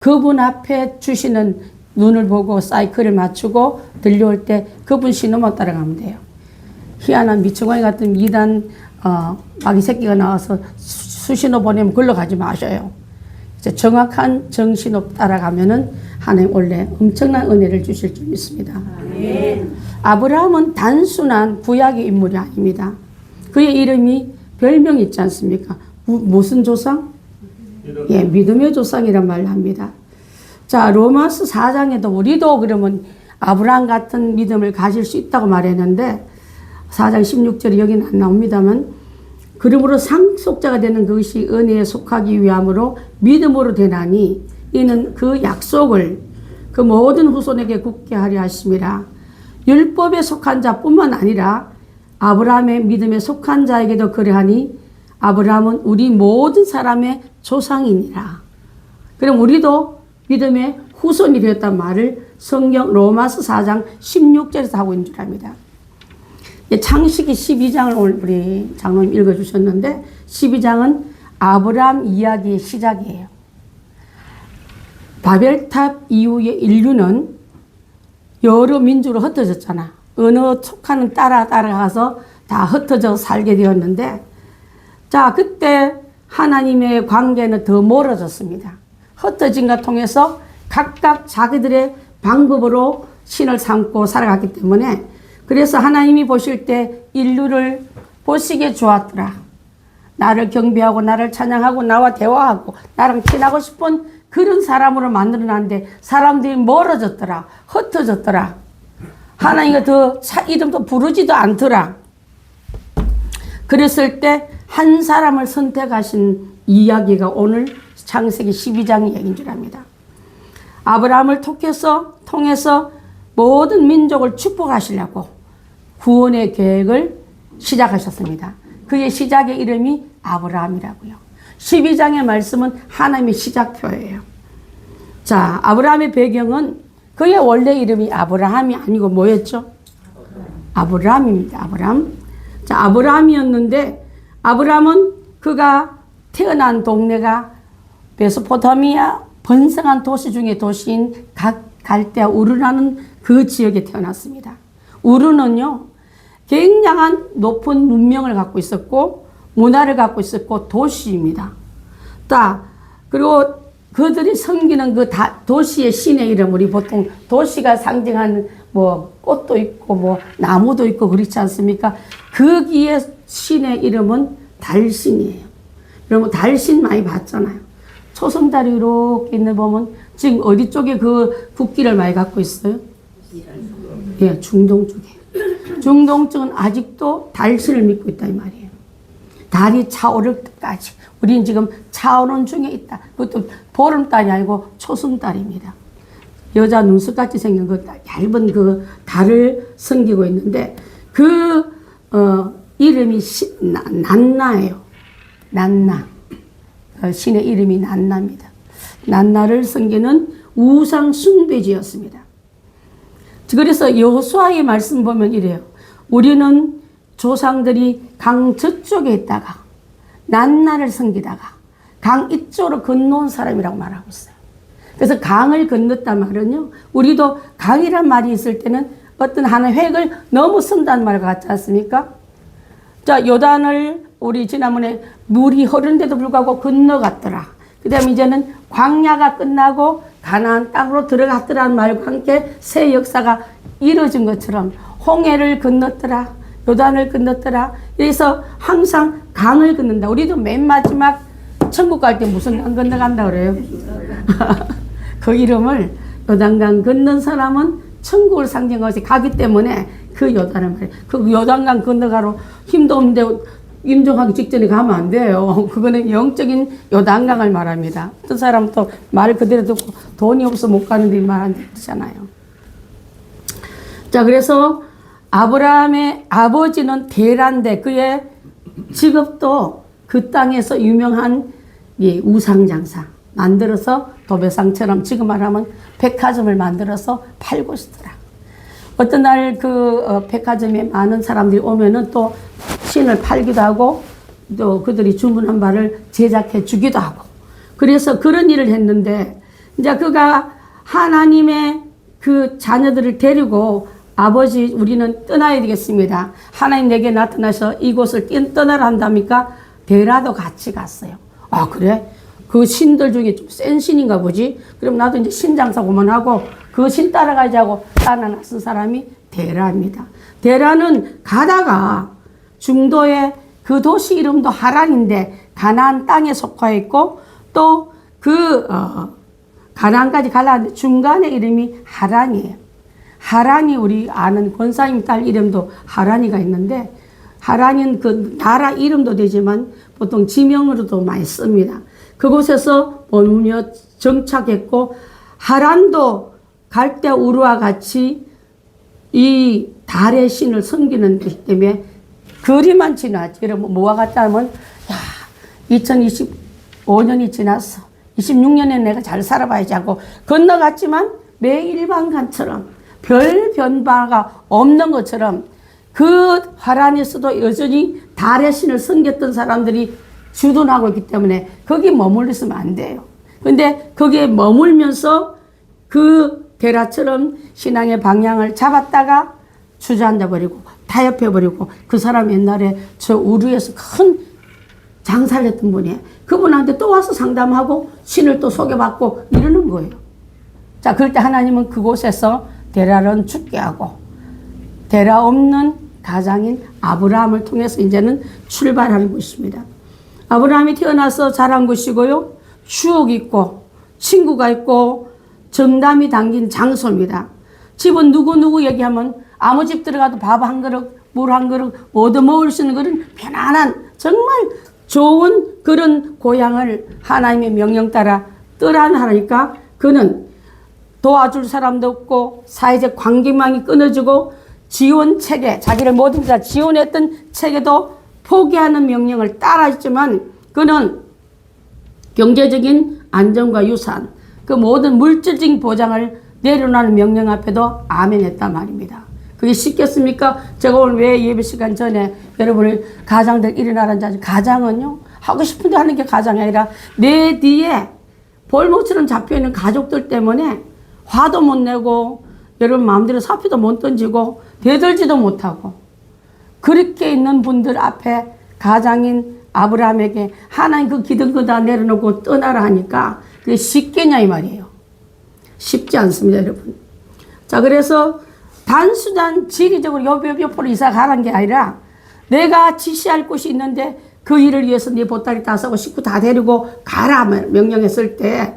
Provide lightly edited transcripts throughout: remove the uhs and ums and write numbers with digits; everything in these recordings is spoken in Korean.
그분 앞에 주시는 눈을 보고 사이클을 맞추고 들려올 때 그분 신호만 따라가면 돼요. 희한한 미충광이 같은 미단 마귀 새끼가 나와서 수신호 보내면 글로 가지 마셔요. 이제 정확한 정신호 따라가면은 하나님 원래 엄청난 은혜를 주실 줄 믿습니다. 아멘. 아브라함은 단순한 구약의 인물이 아닙니다. 그의 이름이 별명이 있지 않습니까? 무슨 조상? 예, 믿음의 조상이란 말을 합니다. 자, 로마서 4장에도 우리도 그러면 아브라함 같은 믿음을 가질 수 있다고 말했는데 4장 16절에 여기는 안 나옵니다만 그러므로 상속자가 되는 것이 은혜에 속하기 위함으로 믿음으로 되나니 이는 그 약속을 그 모든 후손에게 굳게 하려 하심이라. 율법에 속한 자뿐만 아니라 아브라함의 믿음에 속한 자에게도 그러하니 아브라함은 우리 모든 사람의 조상이니라. 그럼 우리도 믿음의 후손이 되었단 말을 성경 로마서 4장 16절에서 하고 있는 줄 압니다. 창세기 12장을 오늘 우리 장로님 읽어주셨는데 12장은 아브라함 이야기의 시작이에요. 바벨탑 이후에 인류는 여러 민족으로 흩어졌잖아. 어느 촉하는 따라가서 다 흩어져 살게 되었는데 자, 그때 하나님의 관계는 더 멀어졌습니다. 흩어진 것 통해서 각각 자기들의 방법으로 신을 삼고 살아갔기 때문에 그래서 하나님이 보실 때 인류를 보시기에 좋았더라. 나를 경배하고 나를 찬양하고 나와 대화하고 나랑 친하고 싶은 그런 사람으로 만들어놨는데 사람들이 멀어졌더라. 흩어졌더라. 하나님이 더 이름도 부르지도 않더라. 그랬을 때 한 사람을 선택하신 이야기가 오늘 창세기 12장의 얘기인 줄 압니다. 아브라함을 통해서 모든 민족을 축복하시려고 구원의 계획을 시작하셨습니다. 그의 시작의 이름이 아브라함이라고요. 12장의 말씀은 하나님의 시작표예요. 자, 아브라함의 배경은 그의 원래 이름이 아브라함이 아니고 뭐였죠? 아브라함입니다. 아브라함. 자, 아브라함이었는데 아브라함은 그가 태어난 동네가 메소포타미아 번성한 도시 중의 도시인 갈대아 우르라는 그 지역에 태어났습니다. 우르는요, 굉장한 높은 문명을 갖고 있었고 문화를 갖고 있었고 도시입니다. 그리고 그들이 섬기는 그 도시의 신의 이름, 우리 보통 도시가 상징하는 뭐 꽃도 있고 뭐 나무도 있고 그렇지 않습니까? 거기에 신의 이름은 달신이에요. 여러분 달신 많이 봤잖아요. 초승달이 이렇게 있는 보면 지금 어디 쪽에 그 국기를 많이 갖고 있어요? 예, 중동 쪽에. 중동 쪽은 아직도 달신을 믿고 있다 이 말이에요. 달이 차오를 때까지. 우리는 지금 차오는 중에 있다. 그것도 보름달이 아니고 초승달입니다. 여자 눈썹같이 생긴 그 얇은 그 달을 섬기고 있는데 이름이 난나예요. 난나. 신의 이름이 난나입니다. 난나를 섬기는 우상 숭배지였습니다. 그래서 여호수아의 말씀 보면 이래요. 우리는 조상들이 강 저쪽에 있다가 난나를 섬기다가 강 이쪽으로 건너온 사람이라고 말하고 있어요. 그래서 강을 건넜단 말은요, 우리도 강이란 말이 있을 때는 어떤 하나의 획을 넘어선다는 말 같지 않습니까? 자, 요단을 우리 지난번에 물이 흐르는데도 불구하고 건너갔더라. 그 다음에 이제는 광야가 끝나고 가나안 땅으로 들어갔더라는 말과 함께 새 역사가 이루어진 것처럼 홍해를 건넜더라. 요단을 건넜더라. 그래서 항상 강을 건넌다. 우리도 맨 마지막 천국 갈 때 무슨 강 건너간다 그래요? 그 이름을 요단강 건넌 사람은 천국을 상징하고 가기 때문에 그 요단을 말해요. 그 요단강 건너가러 힘도 없는데 임종하기 직전에 가면 안 돼요. 그거는 영적인 요단강을 말합니다. 어떤 사람은 또 말 그대로 듣고 돈이 없어 못 가는데 말하잖아요. 자, 그래서 아브라함의 아버지는 대란데 그의 직업도 그 땅에서 유명한 우상장사 만들어서 도배상처럼 지금 말하면 백화점을 만들어서 팔고 있더라. 어떤 날 그 백화점에 많은 사람들이 오면은 또 신을 팔기도 하고 또 그들이 주문한 바를 제작해 주기도 하고 그래서 그런 일을 했는데 이제 그가 하나님의 그 자녀들을 데리고 아버지 우리는 떠나야 되겠습니다. 하나님 내게 나타나서 이곳을 떠나라 한답니까? 데라도 같이 갔어요. 아 그래? 그 신들 중에 좀 센 신인가 보지? 그럼 나도 이제 신장사 고만하고 그 신 따라가자고 따라 나선 사람이 데라입니다. 데라는 가다가 중도에 그 도시 이름도 하란인데 가나안 땅에 속해 있고 또 가나안까지 가려는데 중간에 이름이 하란이에요. 하란이 우리 아는 권사님 딸 이름도 하란이가 있는데 하란은 그 나라 이름도 되지만 보통 지명으로도 많이 씁니다. 그곳에서 머무며 정착했고 하란도 갈대 우르와 같이 이 달의 신을 섬기는 것이기 때문에 거리만 지나지. 여러분 뭐와 같다면 야 2025년이 지났어. 26년에 내가 잘 살아봐야지 하고 건너갔지만 매 일반관처럼 별 변화가 없는 것처럼 그 하란에서도 여전히 달의 신을 섬겼던 사람들이 주둔하고 있기 때문에 거기 머물러 있으면 안 돼요. 근데 거기에 머물면서 그 데라처럼 신앙의 방향을 잡았다가 주저앉아 버리고 타협해 버리고 그 사람 옛날에 저 우르에서 큰 장사를 했던 분이에요. 그분한테 또 와서 상담하고 신을 또 소개받고 이러는 거예요. 자, 그럴 때 하나님은 그곳에서 데라는 죽게 하고 데라 없는 가장인 아브라함을 통해서 이제는 출발하는 것입니다. 아브라함이 태어나서 자란 곳이고요. 추억이 있고 친구가 있고 정담이 담긴 장소입니다. 집은 누구 얘기하면 아무 집 들어가도 밥 한 그릇, 물 한 그릇 얻어 먹을 수 있는 그런 편안한 정말 좋은 그런 고향을 하나님의 명령 따라 떠나야 하니까 그는 도와줄 사람도 없고 사회적 관계망이 끊어지고 지원 체계, 자기를 모든 다 지원했던 체계도 포기하는 명령을 따라했지만 그는 경제적인 안정과 유산, 그 모든 물질적인 보장을 내려놓는 명령 앞에도 아멘했단 말입니다. 그게 쉽겠습니까? 제가 오늘 왜 예배 시간 전에 여러분을 가장들 일어나라는 자지 가장은요 하고 싶은데 하는 게 가장이 아니라 내 뒤에 볼모처럼 잡혀있는 가족들 때문에 화도 못 내고 여러분 마음대로 사표도 못 던지고 대들지도 못하고 그렇게 있는 분들 앞에 가장인 아브라함에게 하나님 그 기둥 다 내려놓고 떠나라 하니까 그게 쉽겠냐 이 말이에요. 쉽지 않습니다 여러분. 자 그래서 단순한 지리적으로 옆으로 이사 가라는 게 아니라 내가 지시할 곳이 있는데 그 일을 위해서 네 보따리 다 싸고 식구 다 데리고 가라 명령했을 때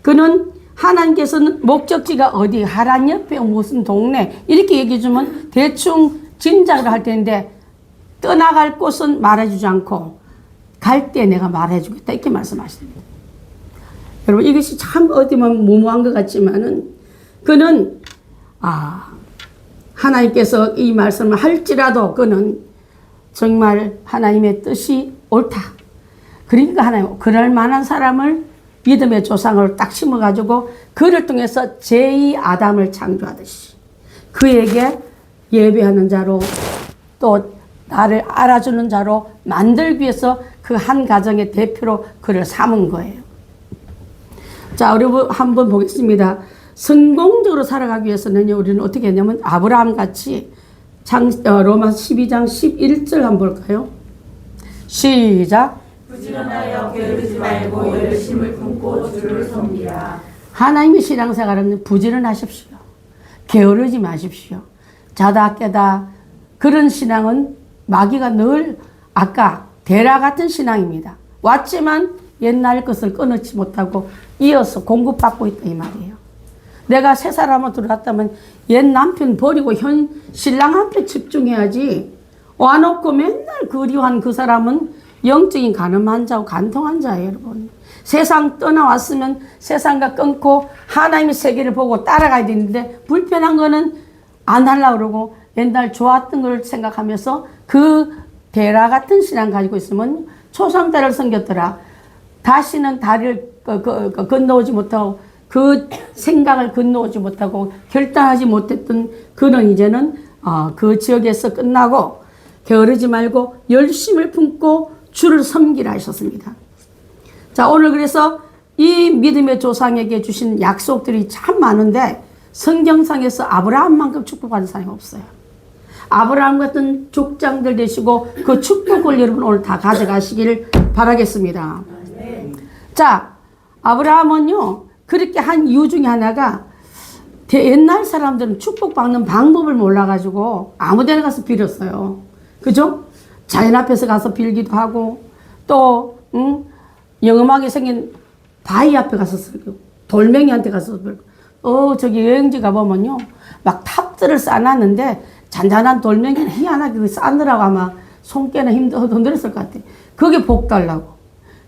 그는 하나님께서는 목적지가 어디 하란 옆에 무슨 동네 이렇게 얘기해 주면 대충 짐작을 할 텐데 떠나갈 곳은 말해주지 않고 갈 때 내가 말해주겠다 이렇게 말씀하십니다. 여러분 이것이 참 어디만 무모한 것 같지만은 그는 하나님께서 이 말씀을 할지라도 그는 정말 하나님의 뜻이 옳다. 그러니까 하나님 그럴 만한 사람을 믿음의 조상을 딱 심어가지고 그를 통해서 제2 아담을 창조하듯이 그에게 예배하는 자로 또 나를 알아주는 자로 만들기 위해서 그 한 가정의 대표로 그를 삼은 거예요. 자, 우리 한번 보겠습니다. 성공적으로 살아가기 위해서는 우리는 어떻게 했냐면 아브라함 같이 로마 12장 11절 한번 볼까요? 시작. 부지런하여 게으르지 말고 열심을 품고 주를 섬기라. 하나님의 신앙생활은 부지런하십시오. 게으르지 마십시오. 자다 깨다 그런 신앙은 마귀가 늘 아까 데라 같은 신앙입니다. 왔지만 옛날 것을 끊지 못하고 이어서 공급받고 있다 이 말이에요. 내가 새 사람을 들어왔다면 옛 남편 버리고 현 신랑한테 집중해야지 와놓고 맨날 그리워한 그 사람은 영적인 가늠한 자고 간통한 자예요 여러분. 세상 떠나왔으면 세상과 끊고 하나님의 세계를 보고 따라가야 되는데 불편한 거는 안 하려고 그러고 옛날 좋았던 걸 생각하면서 그 데라 같은 신앙 가지고 있으면 초상대를 섬겼더라. 다시는 다리를 건너오지 못하고 그 생각을 건너오지 못하고 결단하지 못했던 그는 이제는 그 지역에서 끝나고 게으르지 말고 열심을 품고 주를 섬기라 하셨습니다. 자 오늘 그래서 이 믿음의 조상에게 주신 약속들이 참 많은데 성경상에서 아브라함만큼 축복받은 사람이 없어요. 아브라함 같은 족장들 되시고 그 축복을 여러분 오늘 다 가져가시기를 바라겠습니다. 자, 아브라함은요 그렇게 한 이유 중에 하나가 옛날 사람들은 축복받는 방법을 몰라가지고 아무 데나 가서 빌었어요. 그죠? 자연 앞에서 가서 빌기도 하고 또 영험하게 생긴 바위 앞에 가서 쓰고 돌멩이한테 가서 빌고 저기 여행지 가보면요 막 탑들을 쌓아놨는데 잔잔한 돌멩이는 희한하게 그 쌓느라고 아마 손깨나 힘도 흔들었을 것 같아. 그게 복 달라고.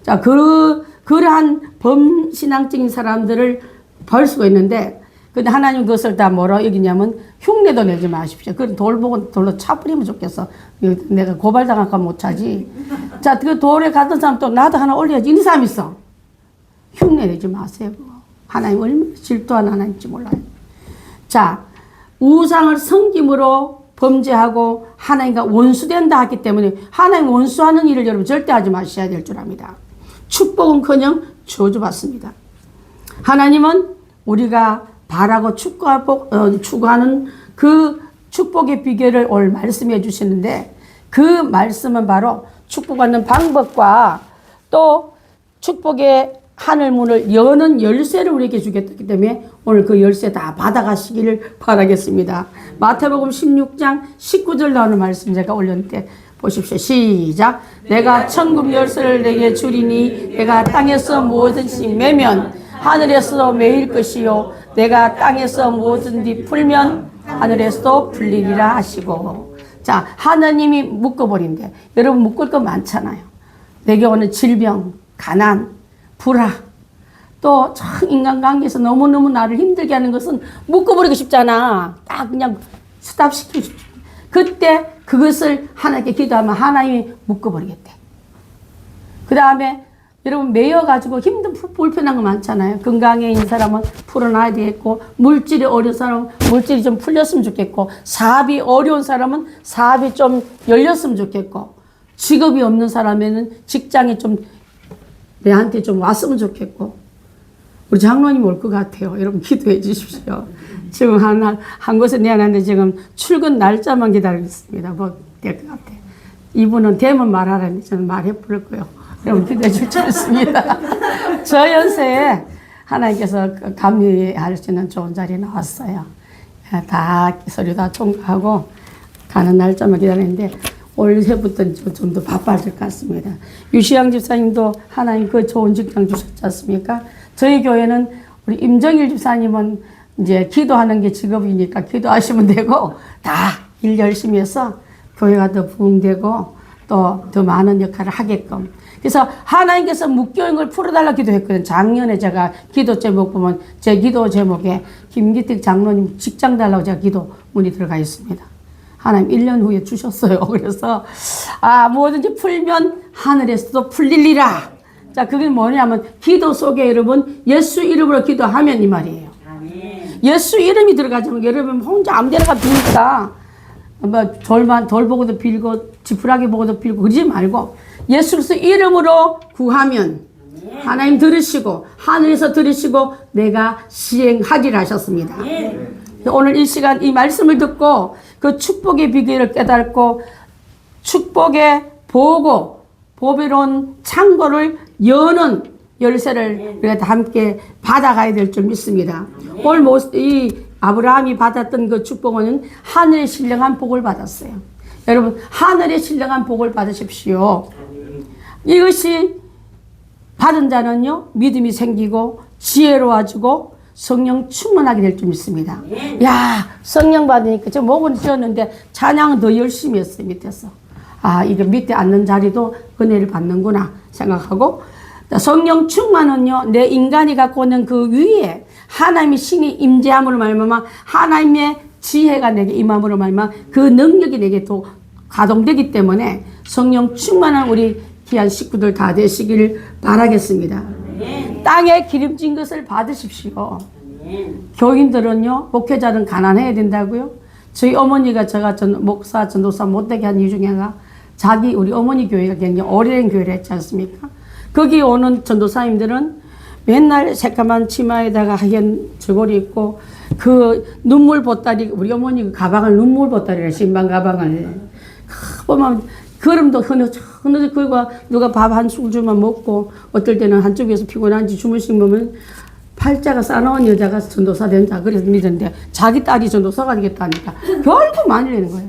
자, 그러한 범신앙적인 사람들을 벌 수가 있는데 근데 하나님 그것을 다 뭐라 여기냐면 흉내도 내지 마십시오. 그런 돌 보고 돌로 차버리면 좋겠어. 내가 고발당할까 못 차지. 자, 그 돌에 갔던 사람 또 나도 하나 올려야지. 이 사람 있어. 흉내 내지 마세요. 하나님 얼마나 질투하는 하나님인지 몰라요. 자, 우상을 섬김으로 범죄하고 하나님과 원수된다 하기 때문에 하나님 원수하는 일을 여러분 절대 하지 마셔야 될 줄 압니다. 축복은커녕 저주받습니다. 하나님은 우리가 바라고 추구하는 그 축복의 비결을 오늘 말씀해 주시는데 그 말씀은 바로 축복받는 방법과 또 축복의 하늘문을 여는 열쇠를 우리에게 주겠기 때문에 오늘 그 열쇠 다 받아가시기를 바라겠습니다. 마태복음 16장 19절 나오는 말씀 제가 올렸는데 보십시오. 시작. 내가 천국 열쇠를 내게 주리니 내가 땅에서 무엇든지 매면 하늘에서도 매일 것이요 내가 땅에서 무엇든지 풀면 하늘에서도 풀리리라 하시고. 자, 하나님이 묶어버린대. 여러분 묶을 거 많잖아요. 내게 오는 질병, 가난, 불화, 또 참 인간관계에서 너무너무 나를 힘들게 하는 것은 묶어버리고 싶잖아. 딱 그냥 스탑시키고 싶죠. 그때 그것을 하나님께 기도하면 하나님이 묶어버리겠대. 그 다음에 여러분 매여가지고 힘든 불편한 거 많잖아요. 건강에 있는 사람은 풀어놔야 되겠고 물질이 어려운 사람은 물질이 좀 풀렸으면 좋겠고 사업이 어려운 사람은 사업이 좀 열렸으면 좋겠고 직업이 없는 사람에는 직장이 좀 내한테 좀 왔으면 좋겠고 우리 장로님 올 것 같아요. 여러분 기도해 주십시오. 지금 한 곳에 내놨는데 지금 출근 날짜만 기다리고 있습니다. 뭐 될 것 같아요. 이분은 되면 말하라니 저는 말해 부를 거예요. 여러분 기도해 주지 않습니다. 저 연세에 하나님께서 감리할 수 있는 좋은 자리에 나왔어요. 다 서류 다 통과하고 가는 날짜만 기다리는데 올해부터 좀 더 바빠질 것 같습니다. 유시양 집사님도 하나님 그 좋은 직장 주셨지 않습니까? 저희 교회는 우리 임정일 집사님은 이제 기도하는 게 직업이니까 기도하시면 되고 다 일 열심히 해서 교회가 더 부흥되고 또 더 많은 역할을 하게끔. 그래서 하나님께서 묶여있는 걸 풀어달라 기도했거든요. 작년에 제가 기도 제목 보면 제 기도 제목에 김기택 장로님 직장 달라고 제가 기도 문이 들어가 있습니다. 하나님 1년 후에 주셨어요. 그래서 뭐든지 풀면 하늘에서도 풀리리라. 자, 그게 뭐냐면 기도 속에 여러분 예수 이름으로 기도하면 이 말이에요. 예수 이름이 들어가지면 여러분 혼자 아무 데나 비니까 뭐 돌 보고도 빌고 지푸라기 보고도 빌고 그러지 말고 예수 그리스도 이름으로 구하면 하나님 들으시고 하늘에서 들으시고 내가 시행하기를 하셨습니다. 오늘 이 시간 이 말씀을 듣고 그 축복의 비결을 깨닫고 축복의 보고 보배로운 창고를 여는 열쇠를 우리가 다 함께 받아가야 될 줄 믿습니다. 오늘 이 아브라함이 받았던 그 축복은 하늘의 신령한 복을 받았어요. 여러분 하늘의 신령한 복을 받으십시오. 이것이 받은 자는요 믿음이 생기고 지혜로워지고 성령 충만하게 될 줄 믿습니다. 야, 성령 받으니까 저 목은 지었는데 찬양은 더 열심히 했어요. 밑에서 이거 밑에 앉는 자리도 은혜를 받는구나 생각하고, 성령 충만은요 내 인간이 갖고 있는 그 위에 하나님의 신이 임재함으로 말미암아 하나님의 지혜가 내게 임함으로 말미암아 그 능력이 내게 또 가동되기 때문에 성령 충만한 우리 귀한 식구들 다 되시기를 바라겠습니다. 땅에 기름진 것을 받으십시오. 교인들은요 목회자는 가난해야 된다고요. 저희 어머니가 제가 목사 전도사 못되게 한 이유 중에 하나가 우리 어머니 교회가 굉장히 오래된 교회를 했지 않습니까? 거기 오는 전도사님들은 맨날 새까만 치마에다가 하얀 저고리 입고 그 눈물 보따리, 우리 어머니 그 가방을 눈물 보따리를 신방 가방을 보면 걸음도 흐느적 걸고 누가 밥 한 술 주면 먹고 어떨 때는 한쪽에서 피곤한지 주무시면 팔자가 싸나운 여자가 전도사 된다 그래서 믿었는데 자기 딸이 전도사가 되겠다니까 결국 많이 되는 거예요.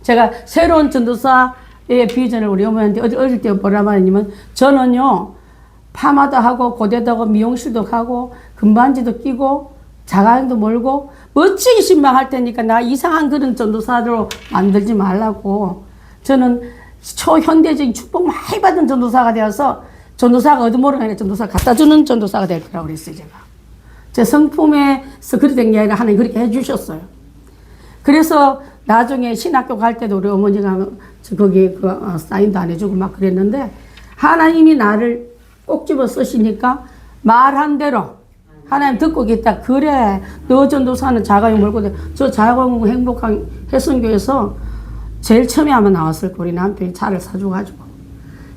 제가 새로운 전도사의 비전을 우리 어머니한테 어릴 때 뭐라 말했냐면 저는요 파마도 하고 고데도 하고 미용실도 가고 금반지도 끼고 자가용도 몰고 멋지게 신방할 테니까 나 이상한 그런 전도사로 만들지 말라고. 저는 초현대적인 축복 많이 받은 전도사가 되어서 전도사가 얻어모르는 아니라 전도사 갖다 주는 전도사가 될 거라고 그랬어요. 제가 제 성품에서 그렇게 된 게 아니라 하나님 그렇게 해주셨어요. 그래서 나중에 신학교 갈 때도 우리 어머니가 거기 사인도 안 해주고 막 그랬는데 하나님이 나를 꼭 집어 쓰시니까 말한 대로 하나님 듣고 있다. 그래 너 전도사는 자가용 몰고 저 자가용 행복한 해성교에서 제일 처음에 아마 나왔을 거 우리 남편이 차를 사줘가지고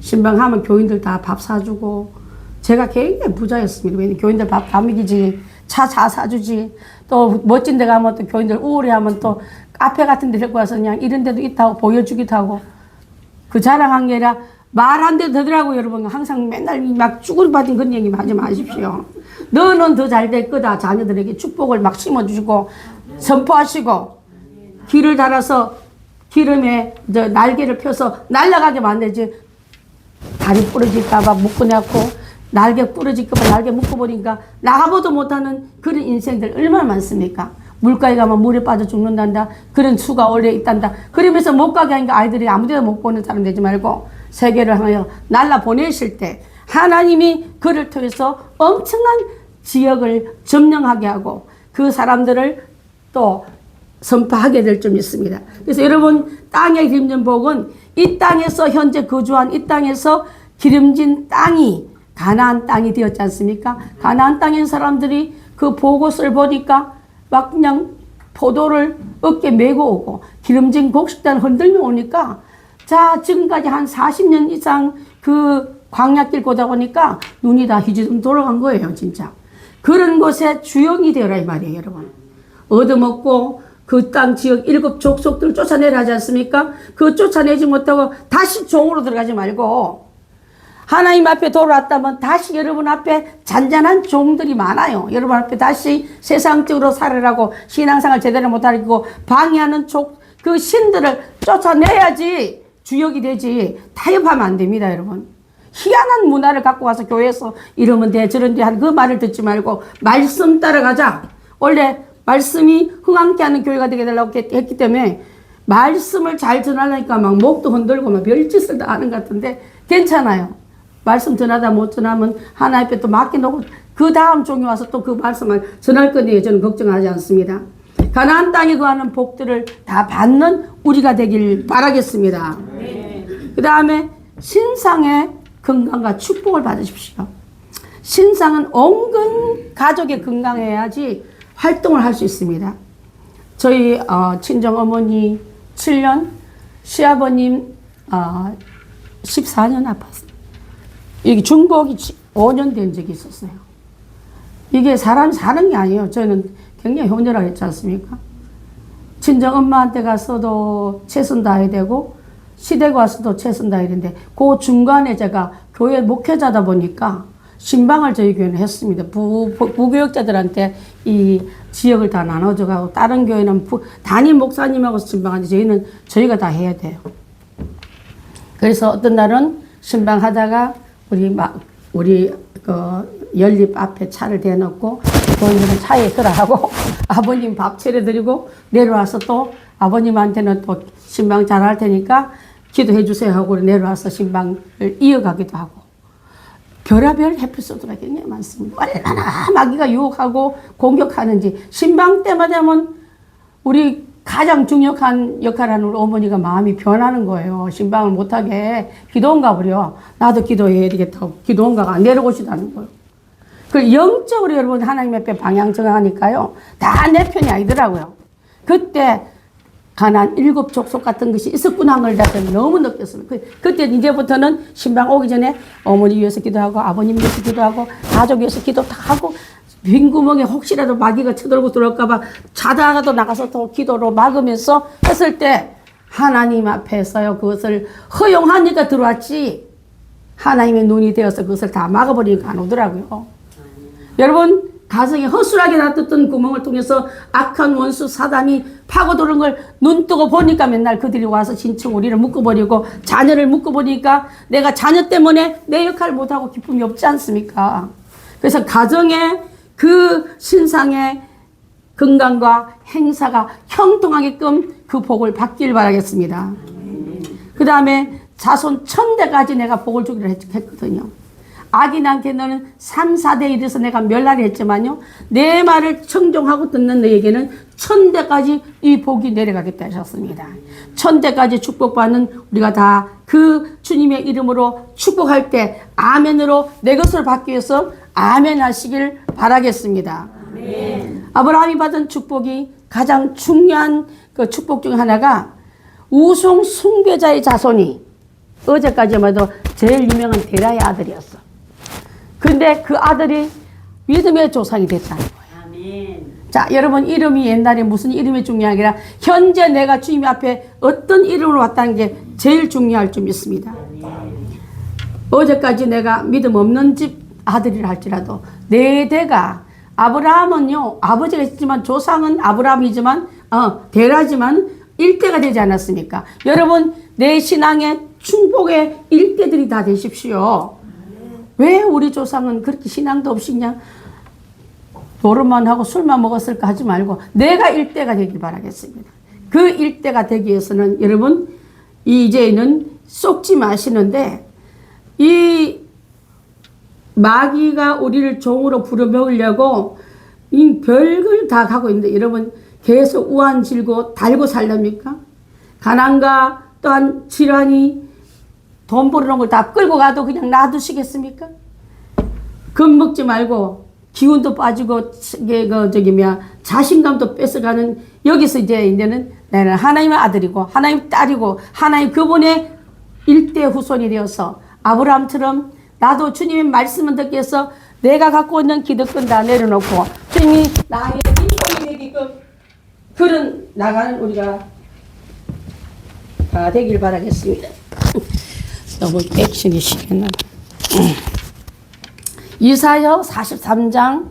신방하면 교인들 다 밥 사주고 제가 굉장히 부자였습니다. 왜냐면 교인들 밥 다 먹이지 차 사주지 또 멋진 데 가면 또 교인들 우울해하면 또 카페 같은 데 데리고 와서 그냥 이런 데도 있다고 보여주기도 하고 그 자랑한 게 아니라 말 한 대도 되더라고요. 여러분 항상 맨날 막 쭈그리받은 그런 얘기 하지 마십시오. 너는 더 잘 될 거다. 자녀들에게 축복을 막 심어주시고 선포하시고 길을 달아서 기름에 날개를 펴서 날아가게 만들지 다리 부러질까봐 묶어놓고 날개 부러질까봐 날개 묶어버리니까 나가보도 못하는 그런 인생들 얼마나 많습니까? 물가에 가면 물에 빠져 죽는단다. 그런 수가 원래 있단다. 그러면서 못 가게 하니까 아이들이 아무데나 못 보는 사람 되지 말고 세계를 향하여 날라 보내실 때 하나님이 그를 통해서 엄청난 지역을 점령하게 하고 그 사람들을 또 선포하게 될 점 있습니다. 그래서 여러분 땅에 기름진 복은 이 땅에서 현재 거주한 이 땅에서 기름진 땅이 가나안 땅이 되었지 않습니까? 가나안 땅의 사람들이 그 보고서를 보니까 막 그냥 포도를 어깨 메고 오고 기름진 곡식단을 흔들며 오니까 자 지금까지 한 40년 이상 그 광야길 보다 보니까 눈이 다 휘지금 돌아간 거예요. 진짜 그런 곳에 주역이 되어라 이 말이에요. 여러분 얻어먹고 그 땅 지역 7 족속들 쫓아내라 하지 않습니까? 그 쫓아내지 못하고 다시 종으로 들어가지 말고 하나님 앞에 돌아왔다면 다시 여러분 앞에 잔잔한 종들이 많아요. 여러분 앞에 다시 세상적으로 살아라고 신앙생활 제대로 못하고 방해하는 그 신들을 쫓아내야지 주역이 되지 타협하면 안 됩니다. 여러분 희한한 문화를 갖고 와서 교회에서 이러면 돼 저런데 하는 그 말을 듣지 말고 말씀 따라가자. 원래 말씀이 흥황케 하는 교회가 되게 되려고 했기 때문에 말씀을 잘 전하려니까 막 목도 흔들고 막 별짓을 다 하는 것 같은데 괜찮아요. 말씀 전하다 못 전하면 하나님 앞에 또 맡겨놓고 그 다음 종이 와서 또 그 말씀을 전할 건데 저는 걱정하지 않습니다. 가나안 땅에 거하는 복들을 다 받는 우리가 되길 바라겠습니다. 그 다음에 신상의 건강과 축복을 받으십시오. 신상은 온근 가족의 건강해야지 활동을 할 수 있습니다. 저희 친정 어머니 7년, 시아버님 14년 아팠어요. 여기 중복이 5년 된 적이 있었어요. 이게 사람이 사는 게 아니에요. 저는 굉장히 효녀라고 했지 않습니까? 친정 엄마한테 가서도 최선 다해야 되고 시댁 와서도 최선 다해야 되는데 그 중간에 제가 교회 목회자다 보니까 신방을 저희 교회는 했습니다. 부교역자들한테 이 지역을 다 나눠줘가고 다른 교회는 담임 목사님하고 신방하는데 저희는 저희가 다 해야 돼요. 그래서 어떤 날은 신방하다가 우리 그 연립 앞에 차를 대놓고 교인들은 차에 들어가고 아버님 밥 차려드리고 내려와서 또 아버님한테는 또 신방 잘할 테니까 기도해 주세요 하고 내려와서 신방을 이어가기도 하고 별의별 에피소드가 굉장히 많습니다. 얼마나 마귀가 유혹하고 공격하는지 신방 때마다 하면 우리 가장 중요한 역할을 하는 우리 어머니가 마음이 변하는 거예요. 신방을 못하게 기도원가 버려. 나도 기도해야 되겠다고 기도원가가 안 내려오시다는 거예요. 그 영적으로 여러분 하나님 앞에 방향 정하니까요. 다 내 편이 아니더라고요. 그때 가난 7족속 같은 것이 있었구나 하는 걸 다시 너무 느꼈습니다. 그때 이제부터는 신방 오기 전에 어머니 위해서 기도하고 아버님 위해서 기도하고 가족 위해서 기도 다 하고 빈 구멍에 혹시라도 마귀가 쳐들고 들어올까봐 자다가도 나가서 또 기도로 막으면서 했을 때 하나님 앞에서요 그것을 허용하니까 들어왔지 하나님의 눈이 되어서 그것을 다 막아버리니까 안 오더라고요. 여러분 가정에 허술하게 놔뒀던 구멍을 통해서 악한 원수 사단이 파고드는 걸 눈뜨고 보니까 맨날 그들이 와서 진청 우리를 묶어버리고 자녀를 묶어버리니까 내가 자녀 때문에 내 역할을 못하고 기쁨이 없지 않습니까? 그래서 가정에 그 신상의 건강과 행사가 형통하게끔 그 복을 받길 바라겠습니다. 그 다음에 자손 1000대까지 내가 복을 주기로 했거든요. 악인한테 너는 3, 4대 이래서 내가 멸날을 했지만요. 내 말을 청종하고 듣는 너에게는 1000대까지 이 복이 내려가겠다 하셨습니다. 1000대까지 축복받는 우리가 다 그 주님의 이름으로 축복할 때 아멘으로 내 것을 받기 위해서 아멘 하시길 바라겠습니다. 아멘. 아브라함이 받은 축복이 가장 중요한 그 축복 중 하나가 우상 숭배자의 자손이 어제까지만 해도 제일 유명한 데라의 아들이었어. 근데 그 아들이 믿음의 조상이 됐다는 거예요. 아멘. 자, 여러분 이름이 옛날에 무슨 이름이 중요한 게 아니라 현재 내가 주님 앞에 어떤 이름으로 왔다는 게 제일 중요할 줄 믿습니다. 어제까지 내가 믿음 없는 집 아들이라 할지라도 내 대가 아브라함은요 아버지가 있지만 조상은 아브라함이지만 데라지만 일대가 되지 않았습니까? 여러분 내 신앙의 충복의 일대들이 다 되십시오. 왜 우리 조상은 그렇게 신앙도 없이 그냥 노름만 하고 술만 먹었을까 하지 말고 내가 일대가 되길 바라겠습니다. 그 일대가 되기 위해서는 여러분 이제는 속지 마시는데 이 마귀가 우리를 종으로 부려먹으려고 이 별걸 다 가고 있는데 여러분 계속 우한질고 달고 살랍니까? 가난과 또한 질환이 돈 벌어놓은 걸 다 끌고 가도 그냥 놔두시겠습니까? 겁먹지 말고 기운도 빠지고 자신감도 뺏어가는 여기서 이제는 나는 하나님의 아들이고 하나님 딸이고 하나님 그분의 일대 후손이 되어서 아브라함처럼 나도 주님의 말씀을 듣기 위해서 내가 갖고 있는 기득권 다 내려놓고 주님이 나의 인권이 되게끔 그런 나가는 우리가 다 되길 바라겠습니다. 너무 액션이 심했나? 이사야 43장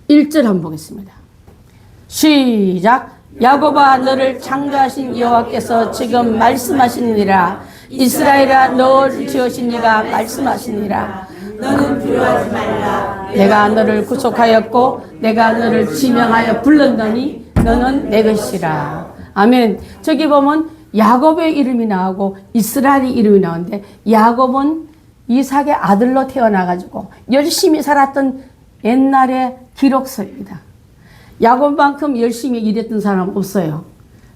1절 한번 보겠습니다. 시작. 야곱아 너를 창조하신 여호와께서 지금 말씀하시니라. 이스라엘아 너를 지으신 이가 말씀하시니라. 너는 두려워하지 말라. 내가 너를 구속하였고 내가 너를 지명하여 불렀더니 너는 내 것이라. 아멘. 저기 보면 야곱의 이름이 나오고 이스라엘의 이름이 나오는데 야곱은 이삭의 아들로 태어나가지고 열심히 살았던 옛날의 기록서입니다. 야곱만큼 열심히 일했던 사람 없어요.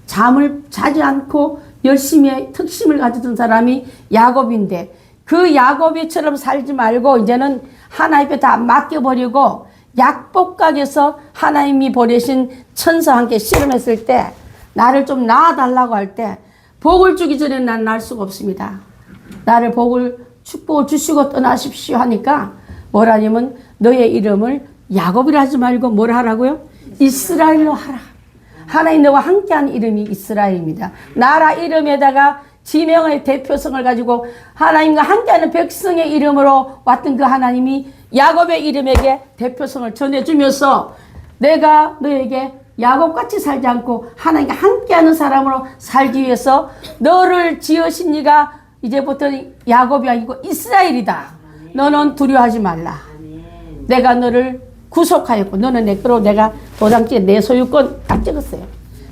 잠을 자지 않고 열심히 특심을 가졌던 사람이 야곱인데 그 야곱이처럼 살지 말고 이제는 하나님께 다 맡겨버리고 약복각에서 하나님이 보내신 천사와 함께 씨름했을 때 나를 좀 낳아달라고 할 때 복을 주기 전에 난 날 수가 없습니다. 나를 축복을 주시고 떠나십시오 하니까 뭐라냐면 너의 이름을 야곱이라 하지 말고 뭘 하라고요? 이스라엘로 하라. 하나님 너와 함께한 이름이 이스라엘입니다. 나라 이름에다가 지명의 대표성을 가지고 하나님과 함께하는 백성의 이름으로 왔던 그 하나님이 야곱의 이름에게 대표성을 전해주면서 내가 너에게 야곱같이 살지 않고 하나님과 함께하는 사람으로 살기 위해서 너를 지으신 이가 이제부터 야곱이 아니고 이스라엘이다. 너는 두려워하지 말라. 내가 너를 구속하였고 너는 내 거로 내가 도장지에 내 소유권 딱 찍었어요.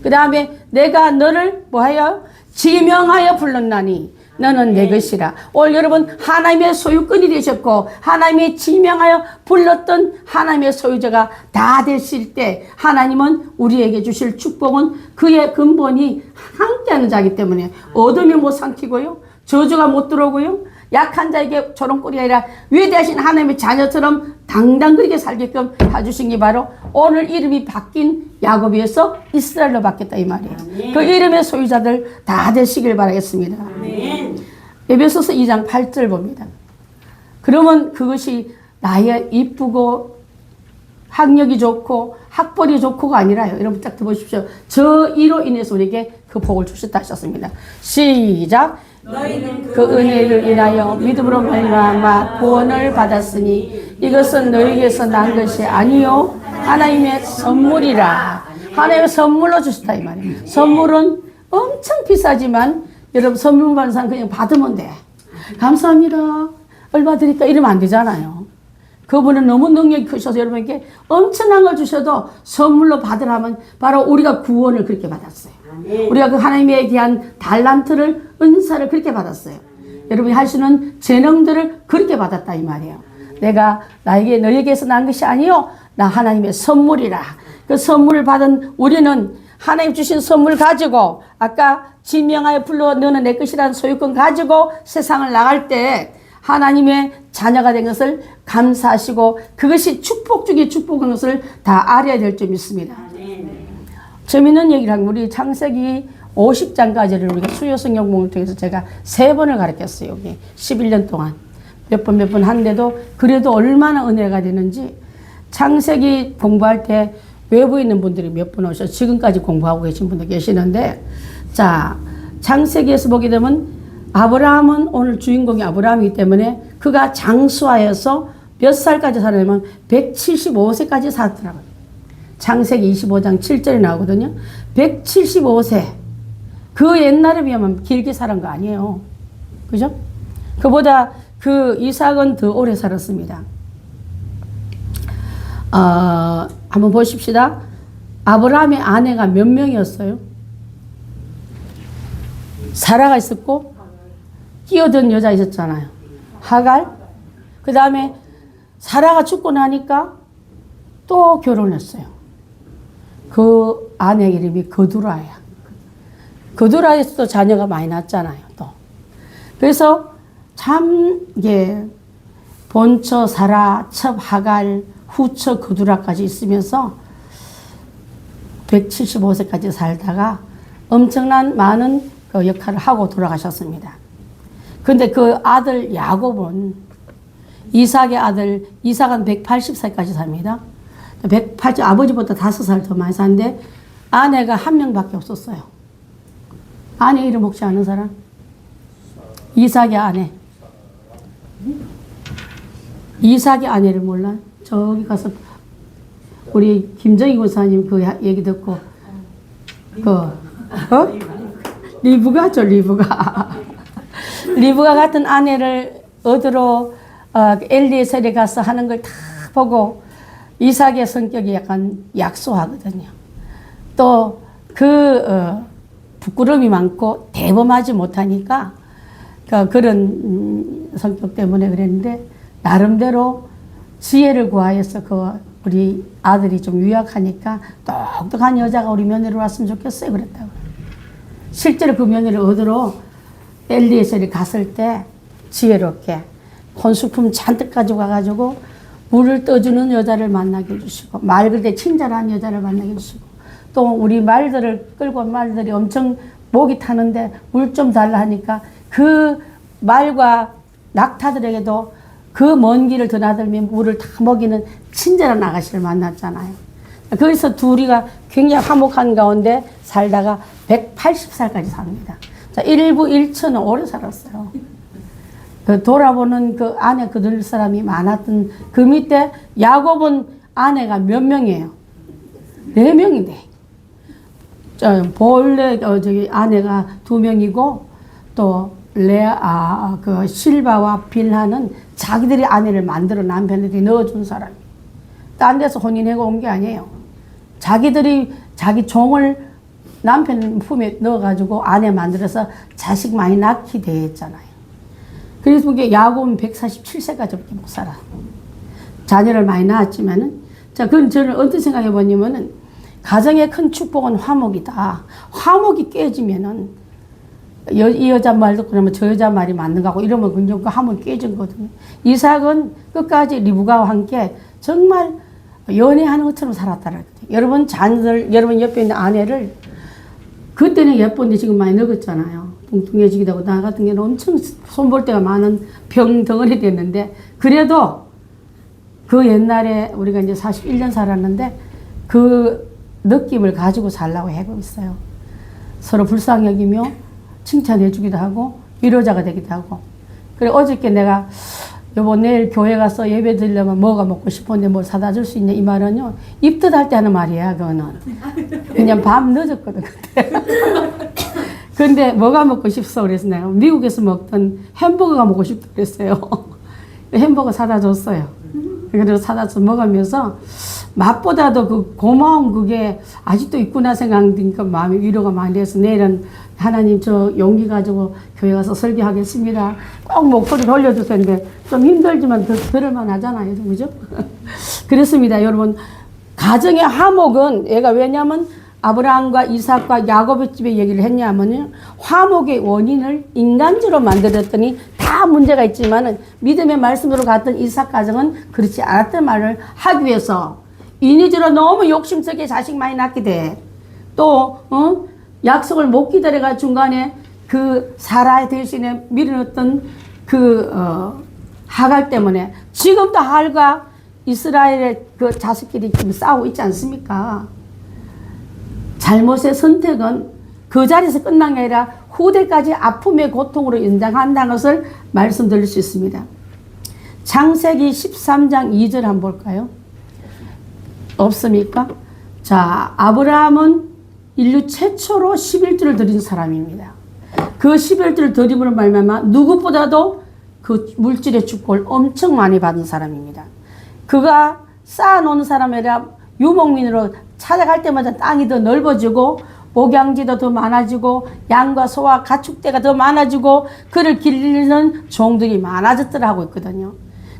그 다음에 내가 너를 뭐하여 지명하여 불렀나니 너는 내 것이라. 오늘 여러분 하나님의 소유권이 되셨고 하나님의 지명하여 불렀던 하나님의 소유자가 다 되실 때 하나님은 우리에게 주실 축복은 그의 근본이 함께하는 자이기 때문에 어둠이 못 삼키고요. 저주가 못 들어오고요. 약한 자에게 조롱거리가 아니라 위대하신 하나님의 자녀처럼 당당하게 살게끔 해주신 게 바로 오늘 이름이 바뀐 야곱에서 이스라엘로 바뀌었다 이 말이에요. 그 이름의 소유자들 다 되시길 바라겠습니다. 에베소서 2장 8절 봅니다. 그러면 그것이 나의 이쁘고 학력이 좋고 학벌이 좋고가 아니라요. 여러분 딱 들어보십시오. 저 이로 인해서 우리에게 그 복을 주셨다 하셨습니다. 시작. 너희는 그 은혜를 인하여 믿음으로 말미암아 구원을 받았으니 이것은 너희에게서 난 것이 아니요 하나님의 선물이라. 하나님의 선물로 주셨다 이 말이에요. 선물은 엄청 비싸지만 여러분 선물 받는 사람 그냥 받으면 돼. 감사합니다. 얼마 드릴까 이러면 안 되잖아요. 그분은 너무 능력이 크셔서 여러분에게 엄청난 걸 주셔도 선물로 받으라면 바로 우리가 구원을 그렇게 받았어요. 우리가 그 하나님에 대한 달란트를 은사를 그렇게 받았어요. 여러분이 할 수 있는 재능들을 그렇게 받았다 이 말이에요. 내가 나에게 너에게서 난 것이 아니요 나 하나님의 선물이라. 그 선물을 받은 우리는 하나님 주신 선물 가지고 아까 지명하여 불러 너는 내 것이라는 소유권 가지고 세상을 나갈 때 하나님의 자녀가 된 것을 감사하시고 그것이 축복 중에 축복인 것을 다 알아야 될 점 있습니다. 재미있는 얘기를 하면 우리 창세기 50장까지를 우리가 수요 성경 공부를 통해서 제가 3번을 가르쳤어요. 여기 11년 동안 몇 번 하는데도 그래도 얼마나 은혜가 되는지 창세기 공부할 때 외부에 있는 분들이 몇 분 오셔서 지금까지 공부하고 계신 분들 계시는데 자 창세기에서 보게 되면 아브라함은 오늘 주인공이 아브라함이기 때문에 그가 장수하여서 몇 살까지 살았냐면 175세까지 살았더라고요. 창세기 25장 7절에 나오거든요. 175세. 그 옛날에 비하면 길게 살은 거 아니에요. 그죠? 그보다 그 이삭은 더 오래 살았습니다. 한번 보십시다. 아브라함의 아내가 몇 명이었어요? 사라가 있었고 끼어든 여자 있었잖아요. 하갈. 그 다음에 사라가 죽고 나니까 또 결혼했어요. 그 아내 이름이 거두라야. 거두라에서도 자녀가 많이 낳았잖아요. 또. 그래서 참 이게 본처 사라, 첩 하갈, 후처 거두라까지 있으면서 175세까지 살다가 엄청난 많은 그 역할을 하고 돌아가셨습니다. 근데 그 아들 야곱은 이삭의 아들 이삭은 180살까지 삽니다. 180 아버지보다 5살 더 많이 사는데 아내가 한 명밖에 없었어요. 아내 이름 혹시 아는 사람? 이삭의 아내. 이삭의 아내를 몰라? 저기 가서 우리 김정희 권사님 그 얘기 듣고 리브가죠, 리브가. 리브가 같은 아내를 얻으러 엘리에셀에 가서 하는 걸 다 보고 이삭의 성격이 약간 약소하거든요. 또 부끄러움이 많고 대범하지 못하니까 그런 성격 때문에 그랬는데 나름대로 지혜를 구하여서 우리 아들이 좀 유약하니까 똑똑한 여자가 우리 며느리로 왔으면 좋겠어요 그랬다고. 실제로 그 며느리를 얻으러 엘리에셀이 갔을 때 지혜롭게 혼수품 잔뜩 가지고 가가지고 물을 떠주는 여자를 만나게 해주시고 맑을 때 친절한 여자를 만나게 해주시고 또 우리 말들을 끌고 말들이 엄청 목이 타는데 물 좀 달라 하니까 그 말과 낙타들에게도 그 먼 길을 드나들며 물을 다 먹이는 친절한 아가씨를 만났잖아요. 거기서 둘이가 굉장히 화목한 가운데 살다가 180살까지 삽니다. 자, 일부 일처는 오래 살았어요. 돌아보는 그 아내 그들 사람이 많았던 그 밑에 야곱은 아내가 몇 명이에요? 4명인데. 본래 저기 아내가 2명이고 또 그 실바와 빌하는 자기들이 아내를 만들어 남편들이 넣어준 사람이. 딴 데서 혼인해고 온 게 아니에요. 자기들이 자기 종을 남편 품에 넣어가지고 아내 만들어서 자식 많이 낳게 대했잖아요. 그래서 그게 야곱은 147세까지 그렇게 못 살아. 자녀를 많이 낳았지만은, 자, 그건 저는 어떻게 생각해 보냐면은, 가정의 큰 축복은 화목이다. 화목이 깨지면은, 이 여자 말 듣고 그러면 저 여자 말이 맞는 거고 이러면 그냥 그 함은 깨진 거거든요. 이삭은 끝까지 리브가와 함께 정말 연애하는 것처럼 살았다는 거예요. 여러분 자녀들, 여러분 옆에 있는 아내를 그때는 예쁜데 지금 많이 늙었잖아요. 뚱뚱해지기도 하고 나 같은 경우는 엄청 손볼 때가 많은 병 덩어리 됐는데 그래도 그 옛날에 우리가 이제 41년 살았는데 그 느낌을 가지고 살라고 하고 있어요. 서로 불쌍히 여기며 칭찬해 주기도 하고 위로자가 되기도 하고. 그래 어저께 내가 여보 내일 교회 가서 예배 드리려면 뭐가 먹고 싶은데 뭘 사다 줄 수 있냐 이 말은요 입덧할 때 하는 말이야 그거는. 그냥 밤 늦었거든 그때. 근데 뭐가 먹고 싶어 그래서 내가 미국에서 먹던 햄버거가 먹고 싶다 그랬어요. 햄버거 사다 줬어요. 그래서 사다 줘 먹으면서 맛보다도 그 고마운 그게 아직도 있구나 생각하니까 마음이 위로가 많이 돼서 내일은 하나님 저 용기 가지고 교회 가서 설교하겠습니다. 꼭 목소리를 올려주세요. 근데 좀 힘들지만 들을만 하잖아요. 그죠? 그렇습니다. 여러분 가정의 화목은 얘가 왜냐하면 아브라함과 이삭과 야곱의 집에 얘기를 했냐면요. 화목의 원인을 인간적으로 만들었더니 다 문제가 있지만은 믿음의 말씀으로 갔던 이삭 가정은 그렇지 않았던 말을 하기 위해서 인위적으로 너무 욕심스럽게 자식 많이 낳게 돼. 또 약속을 못 기다려가 중간에 그 사라의 대신에 밀어넣었던 하갈 때문에 지금도 할과 이스라엘의 그 자식끼리 지금 싸우고 있지 않습니까? 잘못의 선택은 그 자리에서 끝난 게 아니라 후대까지 아픔의 고통으로 연장한다는 것을 말씀드릴 수 있습니다. 창세기 13장 2절 한번 볼까요? 없습니까? 자, 아브라함은 인류 최초로 11조를 드린 사람입니다. 그 11조를 드림으로 말미암아 누구보다도 그 물질의 축복을 엄청 많이 받은 사람입니다. 그가 쌓아놓은 사람이 아니라 유목민으로 찾아갈 때마다 땅이 더 넓어지고 목양지도 더 많아지고 양과 소와 가축대가 더 많아지고 그를 기르는 종들이 많아졌더라 하고 있거든요.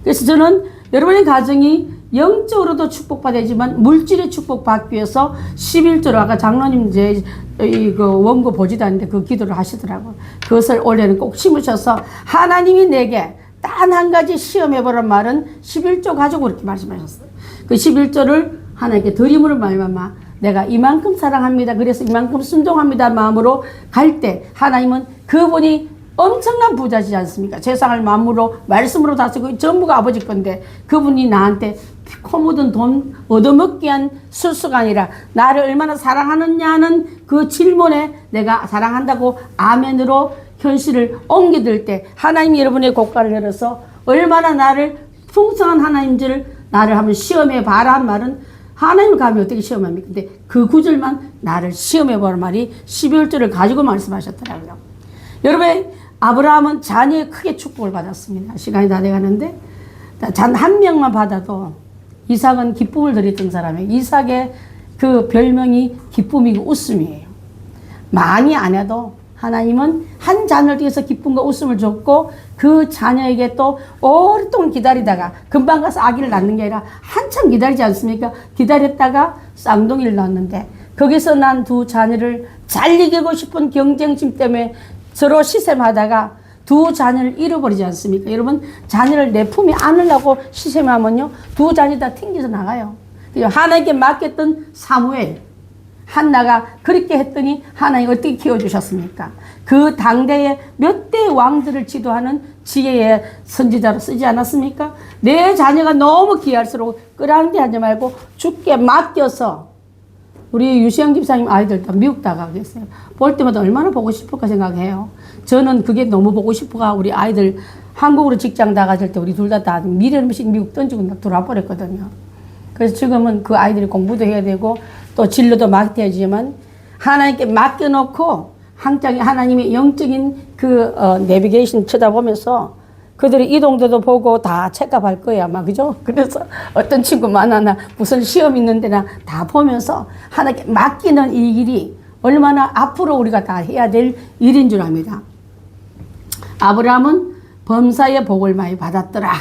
그래서 저는 여러분의 가정이 영적으로도 축복받아야지만 물질의 축복받기 위해서 11조로 아까 장로님 이제 그 원고 보지도 않는데 그 기도를 하시더라고요. 그것을 올해는 꼭 심으셔서 하나님이 내게 단 한 가지 시험해보란 말은 11조 가지고 그렇게 말씀하셨어요. 그 11조를 하나님께 드림으로 말미암아 내가 이만큼 사랑합니다. 그래서 이만큼 순종합니다. 마음으로 갈 때 하나님은 그분이 엄청난 부자시지 않습니까? 세상을 만물로 말씀으로 다스리고 전부가 아버지 건데 그분이 나한테 코 묻은 돈 얻어먹기 위한 술수가 아니라 나를 얼마나 사랑하느냐는 그 질문에 내가 사랑한다고 아멘으로 현실을 옮겨들 때 하나님이 여러분의 고가를 열어서 얼마나 나를 풍성한 하나님인지를 나를 한번 시험해 봐라 한 말은 하나님을 감히 어떻게 시험합니까? 근데 그 구절만 나를 시험해 보란 말이 12월절을 가지고 말씀하셨더라고요. 여러분 아브라함은 자녀의 크게 축복을 받았습니다. 시간이 다 돼가는데 잔 한 명만 받아도 이삭은 기쁨을 드렸던 사람이에요. 이삭의 그 별명이 기쁨이고 웃음이에요. 많이 안 해도 하나님은 한 자녀를 통해서 기쁨과 웃음을 줬고 그 자녀에게 또 오랫동안 기다리다가 금방 가서 아기를 낳는 게 아니라 한참 기다리지 않습니까? 기다렸다가 쌍둥이를 낳았는데 거기서 난 두 자녀를 잘 이기고 싶은 경쟁심 때문에 서로 시샘하다가 두 자녀를 잃어버리지 않습니까? 여러분 자녀를 내 품에 안으려고 시샘하면요 두 자녀 다 튕겨서 나가요. 하나님께 맡겼던 사무엘 한나가 그렇게 했더니 하나님 어떻게 키워주셨습니까? 그 당대에 몇 대의 왕들을 지도하는 지혜의 선지자로 쓰지 않았습니까? 내 자녀가 너무 귀할수록 끌어안게 말고 죽게 맡겨서 우리 유시영 집사님 아이들 다 미국 다 가고 있어요. 볼 때마다 얼마나 보고 싶을까 생각해요. 저는 그게 너무 보고 싶어가 우리 아이들 한국으로 직장 나가실 때 우리 둘 다 미래음식 미국 던지고 막 돌아와 버렸거든요. 그래서 지금은 그 아이들이 공부도 해야 되고 또 진로도 맡겨야지만 하나님께 맡겨놓고 항상 하나님의 영적인 그 내비게이션 쳐다보면서 그들이 이동도도 보고 다 체크할 거야 아마 그죠? 그래서 어떤 친구 만나나 무슨 시험 있는데나 다 보면서 하나님께 맡기는 이 일이 얼마나 앞으로 우리가 다 해야 될 일인 줄 압니다. 아브라함은 범사의 복을 많이 받았더라.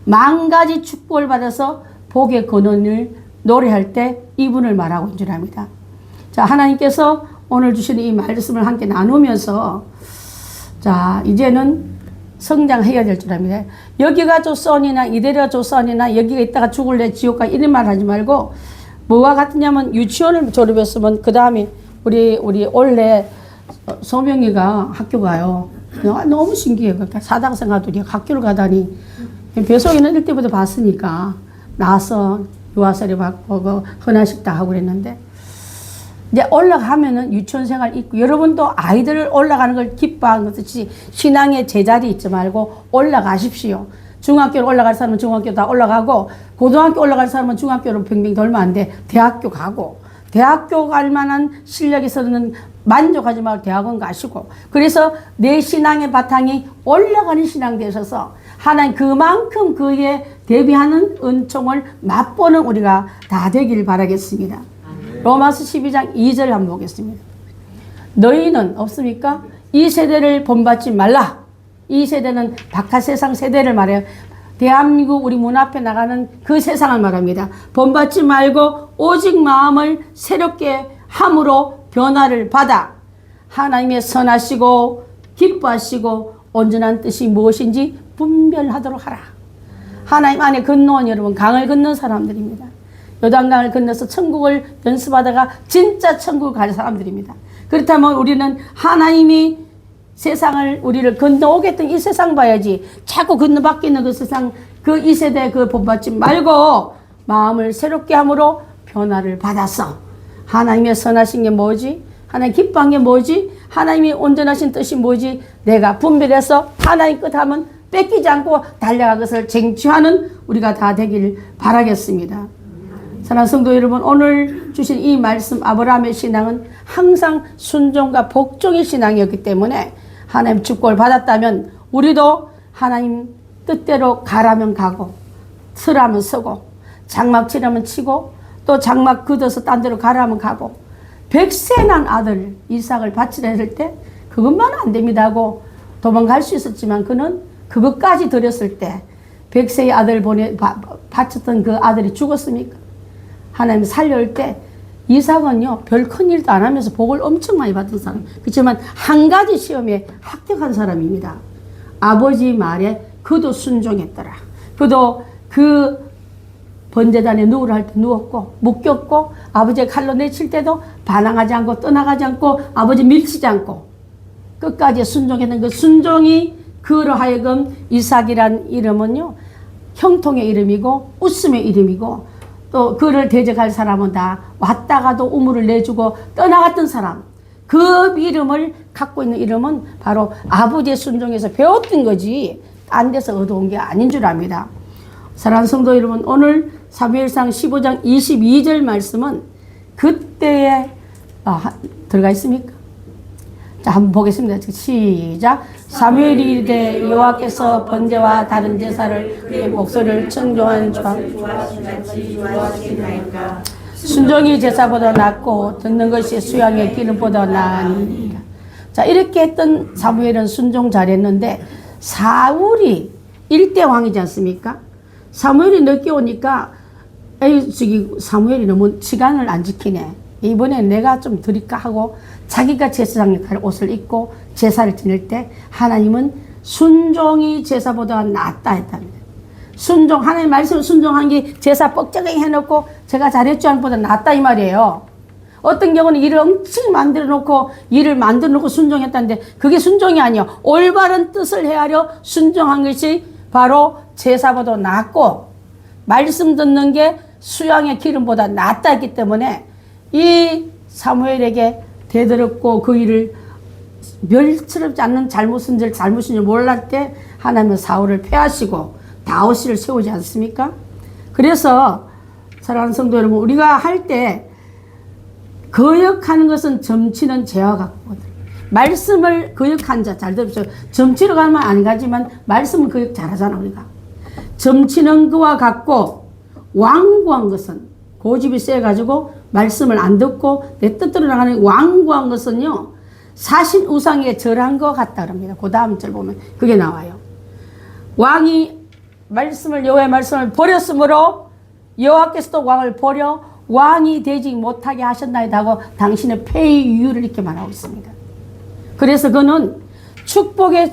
만 가지 축복을 받아서 복의 근원을 노래할 때 이분을 말하고 있는 줄 압니다. 자, 하나님께서 오늘 주신 이 말씀을 함께 나누면서 자 이제는 성장해야 될 줄 압니다. 여기가 조선이나 이대가 조선이나 여기가 있다가 죽을래 지옥가 이런 말 하지 말고 뭐와 같으냐면 유치원을 졸업했으면 그 다음에 우리 원래 소명이가 학교 가요. 너무 신기해요. 그러니까 사당생아들이 학교를 가다니 벼속에는 일 때부터 봤으니까 나와서 유아세례 받고 그 헌화식 다 하고 그랬는데 이제 올라가면은 유치원 생활 있고 여러분도 아이들 올라가는 걸 기뻐하는 것이 신앙의 제자리 있지 말고 올라가십시오. 중학교로 올라갈 사람은 중학교 다 올라가고 고등학교 올라갈 사람은 중학교로 빙빙 돌면 안 돼. 대학교 가고 대학교 갈 만한 실력이 있어서는 만족하지 말고 대학원 가시고 그래서 내 신앙의 바탕이 올라가는 신앙 되셔서 하나님 그만큼 그에 대비하는 은총을 맛보는 우리가 다 되길 바라겠습니다. 로마서 12장 2절 한번 보겠습니다. 너희는 없습니까? 이 세대를 본받지 말라. 이 세대는 바깥 세상 세대를 말해요. 대한민국 우리 문 앞에 나가는 그 세상을 말합니다. 본받지 말고 오직 마음을 새롭게 함으로 변화를 받아 하나님의 선하시고 기뻐하시고 온전한 뜻이 무엇인지 분별하도록 하라. 하나님 안에 건너온 여러분 강을 건넌 사람들입니다. 요단강을 건너서 천국을 연습하다가 진짜 천국을 갈 사람들입니다. 그렇다면 우리는 하나님이 세상을 우리를 건너오게 했던 이 세상 봐야지 자꾸 건너바뀌는 그 세상 그 이 세대 그 본받지 말고 마음을 새롭게 함으로 변화를 받았어. 하나님의 선하신 게 뭐지? 하나님 기뻐한 게 뭐지? 하나님이 온전하신 뜻이 뭐지? 내가 분별해서 하나님 끝 하면 뺏기지 않고 달려가 것을 쟁취하는 우리가 다 되길 바라겠습니다. 사랑하는 성도 여러분, 오늘 주신 이 말씀 아브라함의 신앙은 항상 순종과 복종의 신앙이었기 때문에 하나님 축복을 받았다면 우리도 하나님 뜻대로 가라면 가고 서라면 서고 장막 치라면 치고 또 장막 걷어서 딴 데로 가라면 가고 100세 난 아들 이삭을 바치려 했을 때 그것만은 안 됩니다 하고 도망갈 수 있었지만 그는 그것까지 드렸을 때 100세의 아들 바쳤던 그 아들이 죽었습니까? 하나님 살려올 때 이삭은요 별 큰 일도 안 하면서 복을 엄청 많이 받은 사람. 그렇지만 한 가지 시험에 합격한 사람입니다. 아버지 말에 그도 순종했더라. 그도 그 번제단에 누우라 할 때 누웠고 묶였고 아버지의 칼로 내칠 때도 반항하지 않고 떠나가지 않고 아버지 밀치지 않고 끝까지 순종했는 그 순종이 그로 하여금 이삭이란 이름은요 형통의 이름이고 웃음의 이름이고 또 그를 대적할 사람은 다 왔다가도 우물을 내주고 떠나갔던 사람 그 이름을 갖고 있는 이름은 바로 아버지의 순종에서 배웠던 거지 딴 데서 얻어온 게 아닌 줄 압니다. 사랑하는 성도 여러분 오늘 사무엘상 15장 22절 말씀은 그때에 들어가 있습니까? 자 한번 보겠습니다. 시작. 사무엘이 이르되 여호와께서 번제와 다른 제사를 그의 목소리를 청종하는 순종이 제사보다 낫고 듣는 것이 수양의 기름보다 나으니라. 자 이렇게 했던 사무엘은 순종 잘했는데 사울이 1대 왕이지 않습니까? 사무엘이 늦게 오니까 사무엘이 너무 시간을 안 지키네. 이번에 내가 좀 드릴까 하고 자기가 제사장에 갈 옷을 입고 제사를 지낼 때 하나님은 순종이 제사보다 낫다 했답니다. 순종, 하나님 말씀을 순종한 게 제사 뻑적하게 해놓고 제가 잘했죠 하는 것보다 낫다 이 말이에요. 어떤 경우는 일을 엄청 만들어 놓고 일을 만들어 놓고 순종했다는데 그게 순종이 아니에요. 올바른 뜻을 헤아려 순종한 것이 바로 제사보다 낫고 말씀 듣는 게 수양의 기름보다 낫다 했기 때문에 이 사무엘에게 대들었고 그 일을 멸스럽지 않는 잘못인 줄 몰랄 때 하나님은 사울을 패하시고 다윗을 세우지 않습니까? 그래서 사랑하는 성도 여러분 우리가 할 때 거역하는 것은 점치는 죄와 같거든. 말씀을 거역한 자 잘 들으세요. 점치러 가면 안 가지만 말씀을 거역 잘하잖아 우리가. 점치는 그와 같고 완고한 것은 고집이 세가지고 말씀을 안 듣고 내 뜻대로 나가는 완고한 것은요 사신 우상에 절한 것 같다 그럽니다. 그 다음 절 보면 그게 나와요. 왕이 여호와의 말씀을 버렸으므로 여호와께서도 왕을 버려 왕이 되지 못하게 하셨나이다 하고 당신의 폐의 이유를 이렇게 말하고 있습니다. 그래서 그는 축복의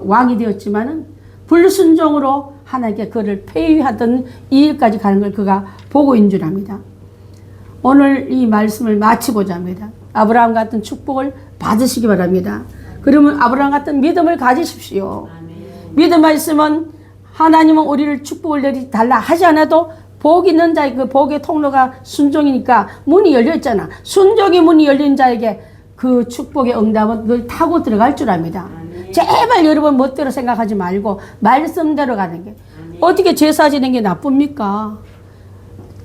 왕이 되었지만은 불순종으로 하나님께 그를 폐위하던 이 일까지 가는 걸 그가 보고 있는 줄 압니다. 오늘 이 말씀을 마치고자 합니다. 아브라함 같은 축복을 받으시기 바랍니다. 그러면 아브라함 같은 믿음을 가지십시오. 믿음만 있으면 하나님은 우리를 축복을 내리달라 하지 않아도 복 있는 자의 그 복의 통로가 순종이니까 문이 열려 있잖아. 순종의 문이 열린 자에게 그 축복의 응답은 그걸 타고 들어갈 줄 압니다. 제발 여러분 멋대로 생각하지 말고 말씀대로 가는 게. 어떻게 제사 지내는 게 나쁩니까?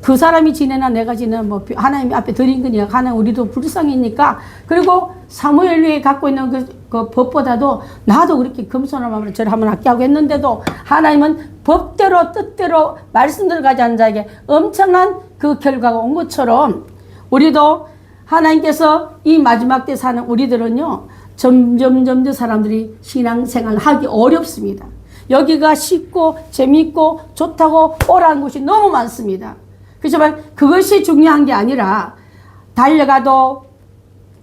그 사람이 지내나 내가 지내나 뭐 하나님 앞에 드린 거니까 하나님 우리도 불쌍이니까. 그리고 사무엘이 갖고 있는 그 법보다도 나도 그렇게 겸손한 마음으로 저를 한번 아끼하고 했는데도 하나님은 법대로 뜻대로 말씀대로 가지 않는 자에게 엄청난 그 결과가 온 것처럼 우리도 하나님께서 이 마지막 때 사는 우리들은요 점점 사람들이 신앙생활 하기 어렵습니다. 여기가 쉽고 재미있고 좋다고 오라는 곳이 너무 많습니다. 그렇지만 그것이 중요한 게 아니라 달려가도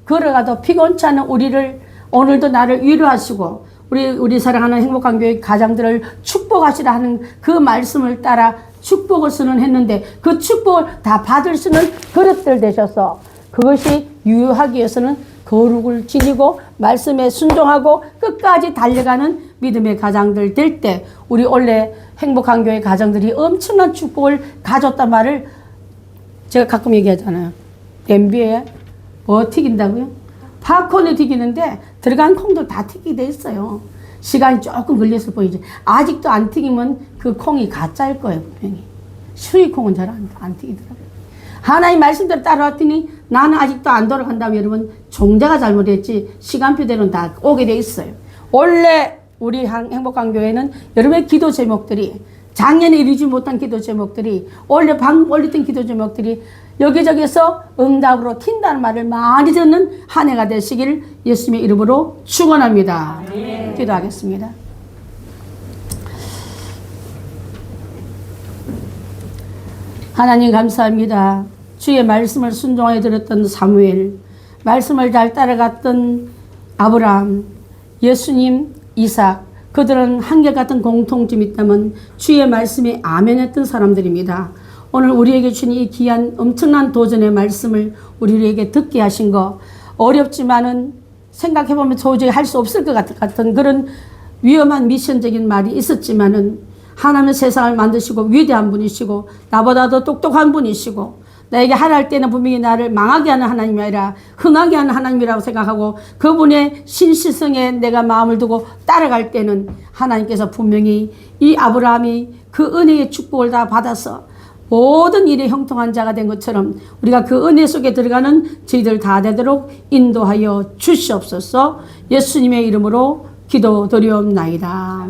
걸어가도 피곤치 않은 우리를 오늘도 나를 위로하시고 우리 사랑하는 행복한 교회 가장들을 축복하시라 하는 그 말씀을 따라 축복을 선언했는데 그 축복을 다 받을 수 있는 그릇들 되셔서 그것이 유효하기 위해서는 거룩을 지니고 말씀에 순종하고 끝까지 달려가는 믿음의 가장들 될 때 우리 원래 행복한 교회 가정들이 엄청난 축복을 가졌단 말을 제가 가끔 얘기하잖아요. 냄비에 뭐 튀긴다고요? 팝콘을 튀기는데 들어간 콩도 다 튀기게 돼 있어요. 시간이 조금 걸렸을 뿐이지. 아직도 안 튀기면 그 콩이 가짜일 거예요, 분명히. 수익콩은 잘 안 튀기더라고요. 하나님 말씀대로 따라왔더니 나는 아직도 안 돌아간다면 여러분 종자가 잘못했지 시간표대로는 다 오게 돼 있어요. 원래 우리 행복한 교회는 여러분의 기도 제목들이 작년에 이루지 못한 기도 제목들이 원래 방금 올렸던 기도 제목들이 여기저기서 응답으로 튄다는 말을 많이 듣는 한 해가 되시길 예수님의 이름으로 축원합니다. 기도하겠습니다. 하나님 감사합니다. 주의 말씀을 순종하여 들었던 사무엘, 말씀을 잘 따라갔던 아브라함, 예수님, 이삭, 그들은 한결같은 공통점이 있다면 주의 말씀에 아멘했던 사람들입니다. 오늘 우리에게 주신 이 귀한 엄청난 도전의 말씀을 우리에게 듣게 하신 거 어렵지만은 생각해보면 도저히 할 수 없을 것 같은 그런 위험한 미션적인 말이 있었지만은 하나님은 세상을 만드시고 위대한 분이시고 나보다도 똑똑한 분이시고 나에게 하랄 때는 분명히 나를 망하게 하는 하나님이 아니라 흥하게 하는 하나님이라고 생각하고 그분의 신실성에 내가 마음을 두고 따라갈 때는 하나님께서 분명히 이 아브라함이 그 은혜의 축복을 다 받아서 모든 일에 형통한 자가 된 것처럼 우리가 그 은혜 속에 들어가는 저희들 다 되도록 인도하여 주시옵소서. 예수님의 이름으로 기도드리옵나이다.